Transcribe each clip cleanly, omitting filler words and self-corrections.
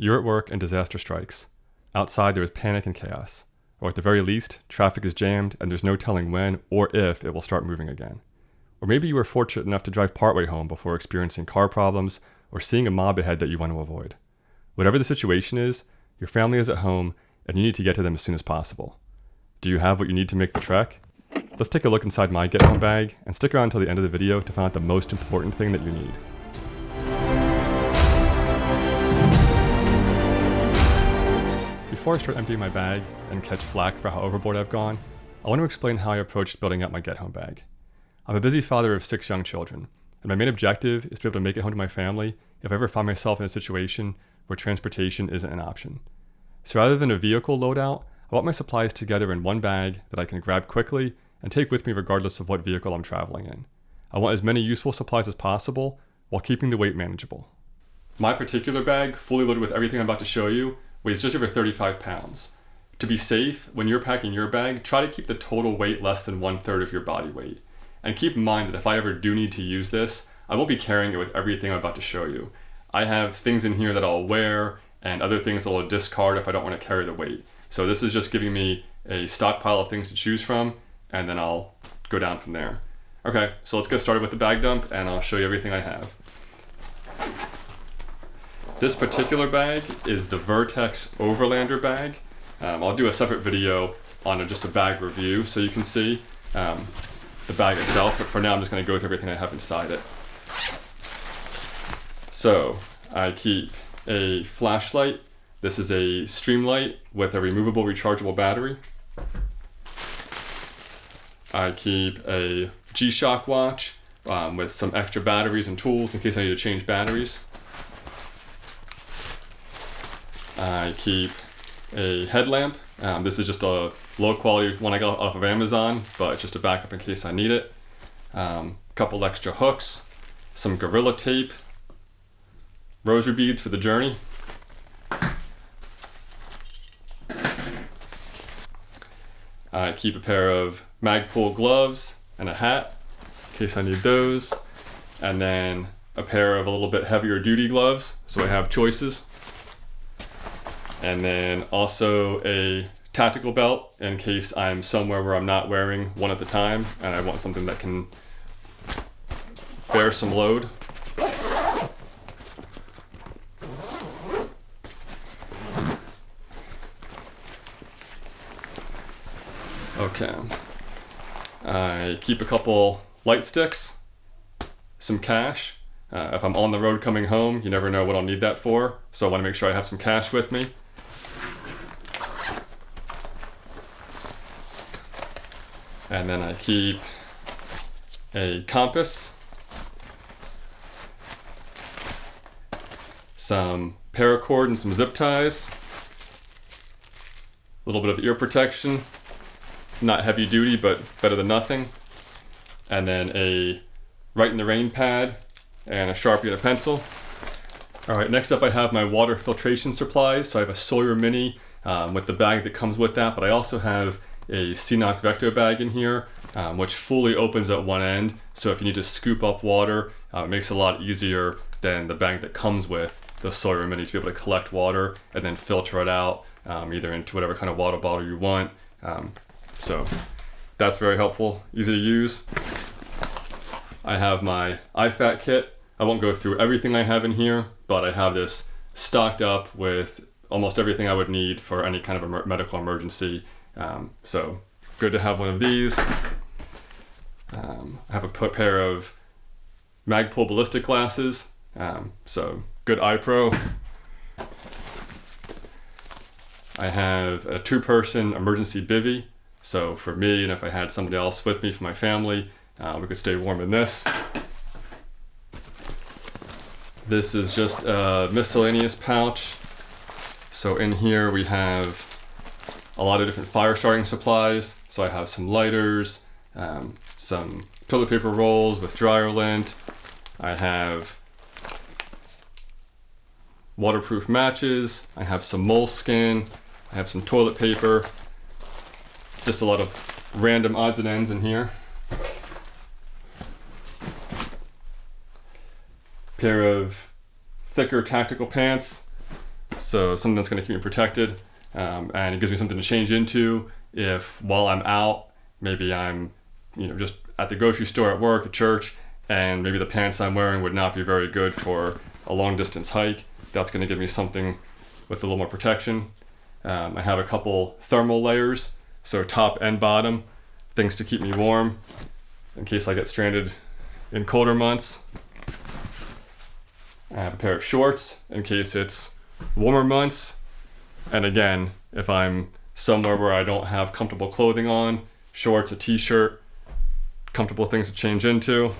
You're at work and disaster strikes. Outside there is panic and chaos. Or at the very least, traffic is jammed and there's no telling when or if it will start moving again. Or maybe you were fortunate enough to drive partway home before experiencing car problems or seeing a mob ahead that you want to avoid. Whatever the situation is, your family is at home and you need to get to them as soon as possible. Do you have what you need to make the trek? Let's take a look inside my Get Home bag and stick around until the end of the video to find out the most important thing that you need. Before I start emptying my bag and catch flack for how overboard I've gone, I want to explain how I approached building up my Get Home bag. I'm a busy father of 6 young children, and my main objective is to be able to make it home to my family if I ever find myself in a situation where transportation isn't an option. So rather than a vehicle loadout, I want my supplies together in one bag that I can grab quickly and take with me regardless of what vehicle I'm traveling in. I want as many useful supplies as possible while keeping the weight manageable. My particular bag, fully loaded with everything I'm about to show you, weighs just over 35 pounds. To be safe, when you're packing your bag, try to keep the total weight less than 1/3 of your body weight. And keep in mind that if I ever do need to use this, I won't be carrying it with everything I'm about to show you. I have things in here that I'll wear and other things that I'll discard if I don't want to carry the weight. So this is just giving me a stockpile of things to choose from, and then I'll go down from there. Okay, so let's get started with the bag dump and I'll show you everything I have. This particular bag is the Vertx Overlander bag. I'll do a separate video on just a bag review so you can see the bag itself, but for now I'm just going to go with everything I have inside it. So I keep a flashlight. This is a Streamlight with a removable rechargeable battery. I keep a G-Shock watch with some extra batteries and tools in case I need to change batteries. I keep a headlamp. This is just a low quality one I got off of Amazon, but just a backup in case I need it. Couple extra hooks, some Gorilla Tape, rosary beads for the journey. I keep a pair of Magpul gloves and a hat in case I need those. And then a pair of a little bit heavier duty gloves, so I have choices. And then also a tactical belt in case I'm somewhere where I'm not wearing one at the time and I want something that can bear some load. Okay, I keep a couple light sticks, some cash. If I'm on the road coming home, you never know what I'll need that for, so I want to make sure I have some cash with me. And then I keep a compass, some paracord and some zip ties, a little bit of ear protection. Not heavy duty, but better than nothing. And then a Rite in the Rain pad and a Sharpie and a pencil. All right, next up I have my water filtration supplies. So I have a Sawyer mini with the bag that comes with that, but I also have a CNOC Vecto bag in here, which fully opens at one end. So if you need to scoop up water, it makes it a lot easier than the bag that comes with the Sawyer mini to be able to collect water and then filter it out, either into whatever kind of water bottle you want. So that's very helpful, easy to use. I have my IFAK kit. I won't go through everything I have in here, but I have this stocked up with almost everything I would need for any kind of a medical emergency. So good to have one of these. I have a pair of Magpul ballistic glasses, so good eye pro. I have a 2-person emergency bivvy. So for me, and if I had somebody else with me for my family, we could stay warm in this. This is just a miscellaneous pouch. So in here we have a lot of different fire starting supplies. So I have some lighters, some toilet paper rolls with dryer lint. I have waterproof matches. I have some moleskin. I have some toilet paper. Just a lot of random odds and ends in here. Pair of thicker tactical pants. So something that's going to keep me protected, and it gives me something to change into if while I'm out, maybe I'm just at the grocery store, at work, at church, and maybe the pants I'm wearing would not be very good for a long distance hike. That's going to give me something with a little more protection. I have a couple thermal layers, so top and bottom, things to keep me warm in case I get stranded in colder months. I have a pair of shorts in case it's warmer months. And again, if I'm somewhere where I don't have comfortable clothing on, shorts, a t-shirt, comfortable things to change into.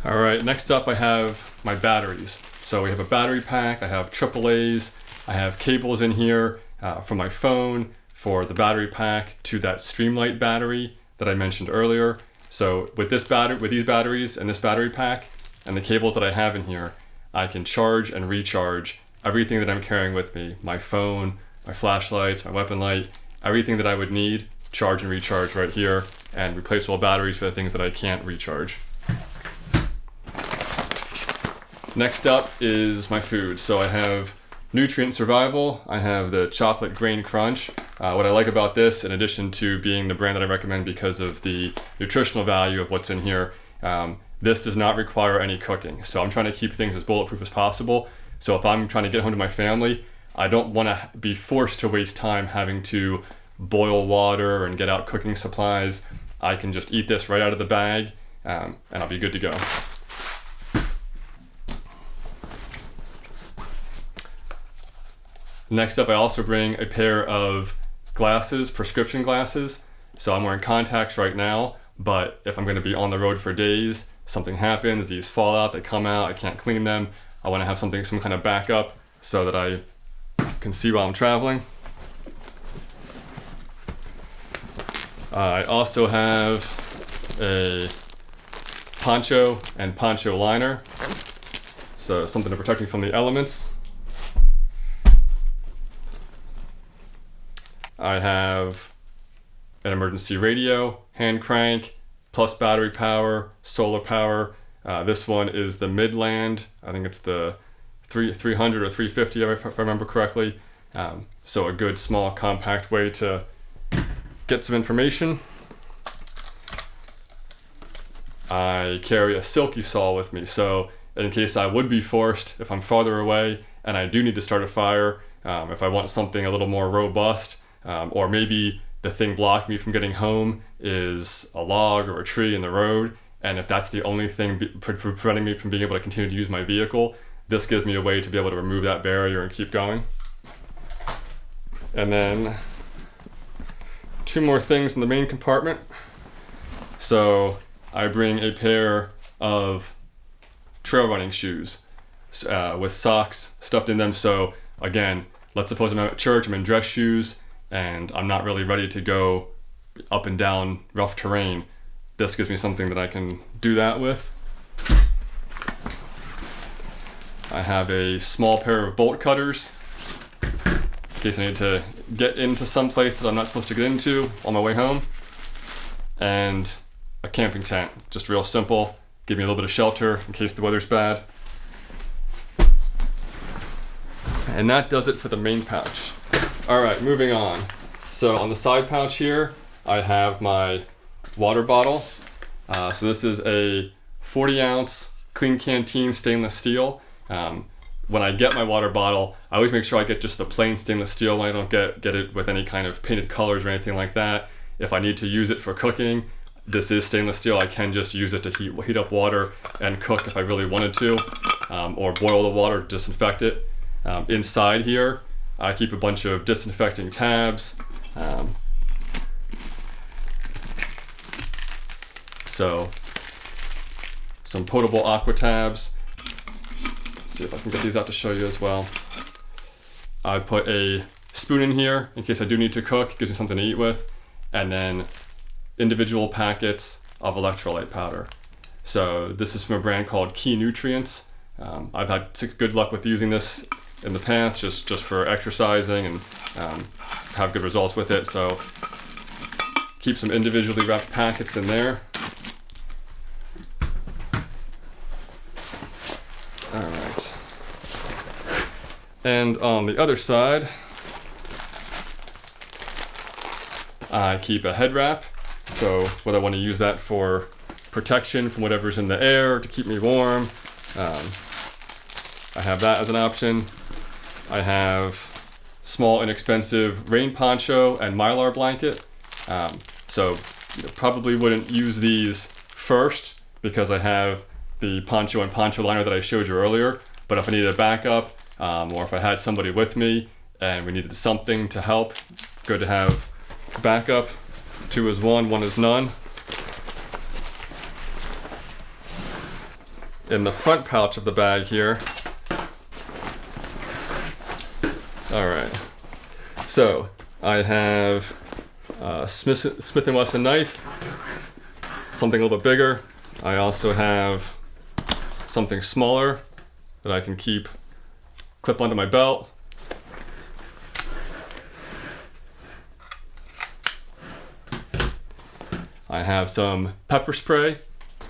All right, next up I have my batteries. So we have a battery pack, I have AAAs, I have cables in here from my phone for the battery pack to that Streamlight battery that I mentioned earlier. So with these batteries and this battery pack and the cables that I have in here, I can charge and recharge everything that I'm carrying with me. My phone, my flashlights, my weapon light, everything that I would need, charge and recharge right here, and replaceable batteries for the things that I can't recharge. Next up is my food. So I have Nutrient Survival. I have the Chocolate Grain Crunch. What I like about this, in addition to being the brand that I recommend because of the nutritional value of what's in here, this does not require any cooking. So I'm trying to keep things as bulletproof as possible. So if I'm trying to get home to my family, I don't want to be forced to waste time having to boil water and get out cooking supplies. I can just eat this right out of the bag, and I'll be good to go. Next up, I also bring a pair of glasses, prescription glasses. So I'm wearing contacts right now, but if I'm going to be on the road for days, something happens, these fall out, they come out, I can't clean them. I want to have some kind of backup so that I can see while I'm traveling. I also have a poncho and poncho liner, so something to protect me from the elements. I have an emergency radio, hand crank, plus battery power, solar power. This one is the Midland. I think it's the 300 or 350 if I remember correctly. So a good, small, compact way to get some information. I carry a silky saw with me, so in case I would be forced, if I'm farther away and I do need to start a fire, if I want something a little more robust, or maybe the thing blocking me from getting home is a log or a tree in the road, and if that's the only thing preventing me from being able to continue to use my vehicle, this gives me a way to be able to remove that barrier and keep going. And then two more things in the main compartment. So I bring a pair of trail running shoes with socks stuffed in them. So again, let's suppose I'm at church, I'm in dress shoes, and I'm not really ready to go up and down rough terrain. This gives me something that I can do that with. I have a small pair of bolt cutters in case I need to get into some place that I'm not supposed to get into on my way home. And a camping tent, just real simple, give me a little bit of shelter in case the weather's bad. And that does it for the main pouch. All right, moving on. So on the side pouch here, I have my water bottle. So this is a 40-ounce clean canteen stainless steel. When I get my water bottle, I always make sure I get just the plain stainless steel when I don't get it with any kind of painted colors or anything like that. If I need to use it for cooking, this is stainless steel. I can just use it to heat up water and cook if I really wanted to, or boil the water to disinfect it. Inside here, I keep a bunch of disinfecting tabs. So some potable aqua tabs. See if I can get these out to show you as well. I put a spoon in here in case I do need to cook, gives me something to eat with, and then individual packets of electrolyte powder. So this is from a brand called Key Nutrients. I've had good luck with using this in the past, just for exercising, and have good results with it. So keep some individually wrapped packets in there. All right. And on the other side, I keep a head wrap. So whether I want to use that for protection from whatever's in the air to keep me warm, I have that as an option. I have small, inexpensive rain poncho and Mylar blanket. So probably wouldn't use these first because I have the poncho and poncho liner that I showed you earlier. But if I needed a backup, or if I had somebody with me and we needed something to help, good to have backup. 2 is 1, 1 is none. In the front pouch of the bag here, all right, so I have a Smith & Wesson knife, something a little bit bigger. I also have something smaller that I can clip onto my belt. I have some pepper spray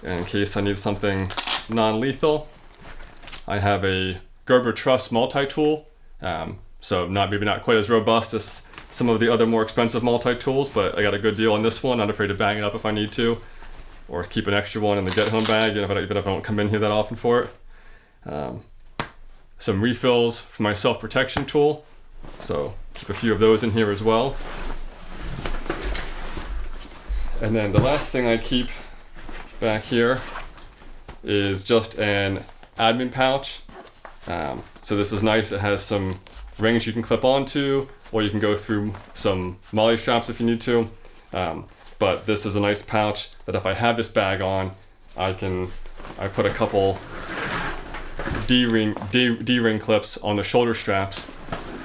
in case I need something non-lethal. I have a Gerber Truss multi-tool. So maybe not quite as robust as some of the other more expensive multi-tools, but I got a good deal on this one. Not afraid to bang it up if I need to, or keep an extra one in the get-home bag, even if I don't come in here that often for it. Some refills for my self-protection tool, so keep a few of those in here as well. And then the last thing I keep back here is just an admin pouch. So this is nice. It has some rings you can clip onto, or you can go through some molly straps if you need to. But this is a nice pouch that if I have this bag on, I put a couple D-ring clips on the shoulder straps,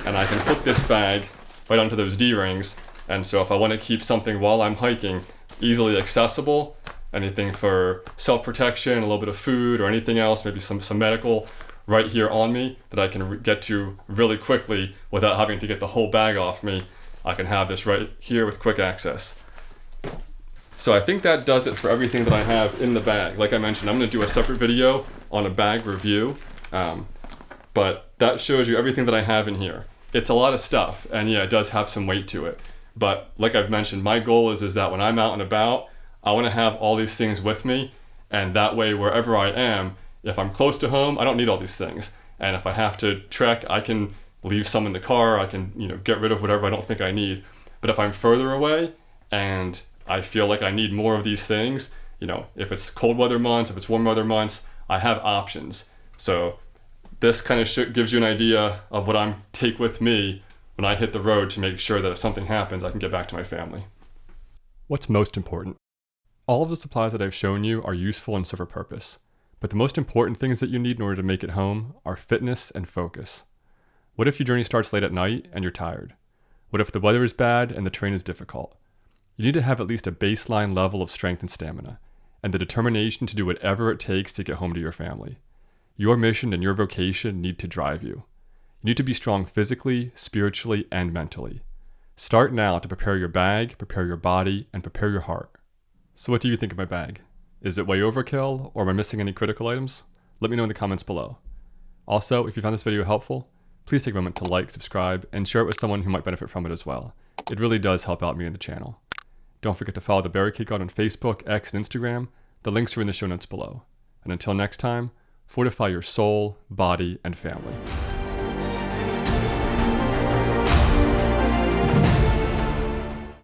and I can hook this bag right onto those D-rings. And so if I want to keep something while I'm hiking easily accessible, anything for self-protection, a little bit of food or anything else, maybe some medical right here on me that I can get to really quickly without having to get the whole bag off me, I can have this right here with quick access. So I think that does it for everything that I have in the bag. Like I mentioned, I'm going to do a separate video on a bag review, but that shows you everything that I have in here. It's a lot of stuff, and yeah, it does have some weight to it. But like I've mentioned, my goal is that when I'm out and about, I want to have all these things with me, and that way wherever I am, if I'm close to home, I don't need all these things. And if I have to trek, I can leave some in the car, I can get rid of whatever I don't think I need. But if I'm further away and I feel like I need more of these things, if it's cold weather months, if it's warm weather months, I have options. So this kind of gives you an idea of what I take with me when I hit the road to make sure that if something happens, I can get back to my family. What's most important? All of the supplies that I've shown you are useful and serve a purpose, but the most important things that you need in order to make it home are fitness and focus. What if your journey starts late at night and you're tired? What if the weather is bad and the terrain is difficult? You need to have at least a baseline level of strength and stamina, and the determination to do whatever it takes to get home to your family. Your mission and your vocation need to drive you. You need to be strong physically, spiritually, and mentally. Start now to prepare your bag, prepare your body, and prepare your heart. So what do you think of my bag? Is it way overkill, or am I missing any critical items? Let me know in the comments below. Also, if you found this video helpful, please take a moment to like, subscribe, and share it with someone who might benefit from it as well. It really does help out me and the channel. Don't forget to follow the Barricade Guard on Facebook, X, and Instagram. The links are in the show notes below. And until next time, fortify your soul, body, and family.